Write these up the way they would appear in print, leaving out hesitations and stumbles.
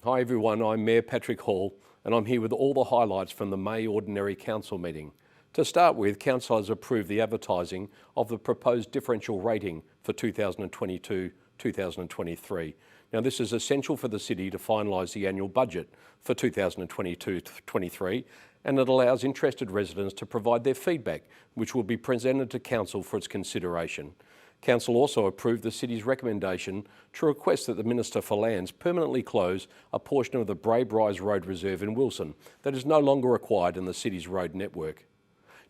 Hi everyone, I'm Mayor Patrick Hall and I'm here with all the highlights from the May Ordinary Council meeting. To start with, Council has approved the advertising of the proposed differential rating for 2022-2023. Now this is essential for the City to finalise the annual budget for 2022-23 and it allows interested residents to provide their feedback, which will be presented to Council for its consideration. Council also approved the City's recommendation to request that the Minister for Lands permanently close a portion of the Brave Rise Road Reserve in Wilson that is no longer required in the City's road network.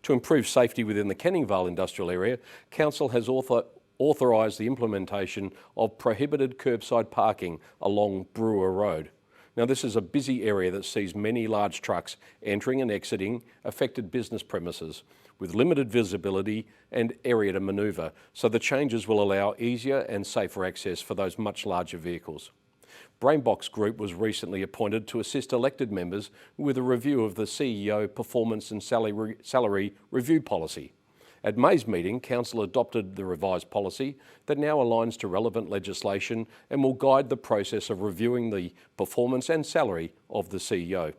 To improve safety within the Canning Vale industrial area, Council has authorised the implementation of prohibited curbside parking along Brewer Road. Now this is a busy area that sees many large trucks entering and exiting affected business premises with limited visibility and area to manoeuvre, so the changes will allow easier and safer access for those much larger vehicles. Brainbox Group was recently appointed to assist elected members with a review of the CEO performance and salary review policy. At May's meeting, Council adopted the revised policy that now aligns to relevant legislation and will guide the process of reviewing the performance and salary of the CEO.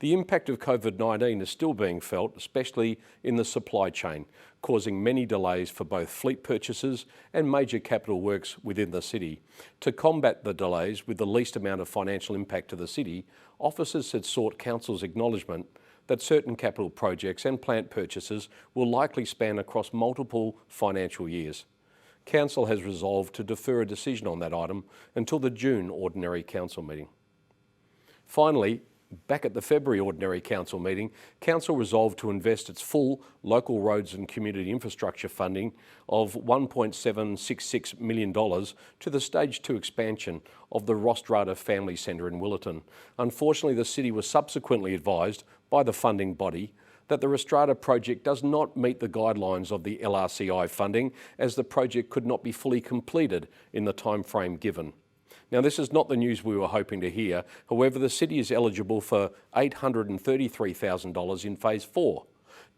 The impact of COVID-19 is still being felt, especially in the supply chain, causing many delays for both fleet purchases and major capital works within the City. To combat the delays with the least amount of financial impact to the City, officers had sought Council's acknowledgement that certain capital projects and plant purchases will likely span across multiple financial years. Council has resolved to defer a decision on that item until the June Ordinary Council meeting. Finally, back at the February Ordinary Council meeting, Council resolved to invest its full local roads and community infrastructure funding of $1.766 million to the Stage 2 expansion of the Rostrata Family Centre in Willetton. Unfortunately, the City was subsequently advised by the funding body that the Rostrata project does not meet the guidelines of the LRCI funding, as the project could not be fully completed in the time frame given. Now, this is not the news we were hoping to hear. However, the City is eligible for $833,000 in Phase 4.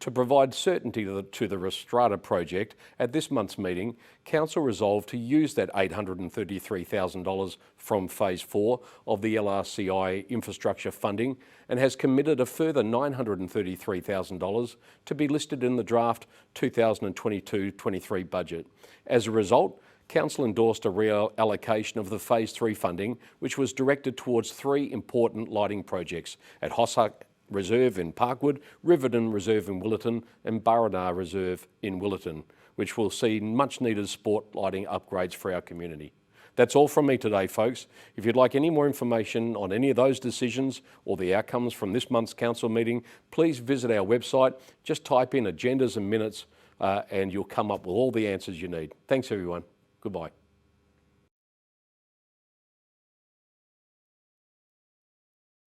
To provide certainty to the Rostrata project, at this month's meeting, Council resolved to use that $833,000 from Phase 4 of the LRCI infrastructure funding and has committed a further $933,000 to be listed in the draft 2022-23 budget. As a result, Council endorsed a reallocation of the Phase 3 funding, which was directed towards three important lighting projects at Hossack Reserve in Parkwood, Riverton Reserve in Willetton and Burrardar Reserve in Willetton, which will see much needed sport lighting upgrades for our community. That's all from me today, folks. If you'd like any more information on any of those decisions or the outcomes from this month's Council meeting, please visit our website. Just type in agendas and minutes and you'll come up with all the answers you need. Thanks everyone. Goodbye.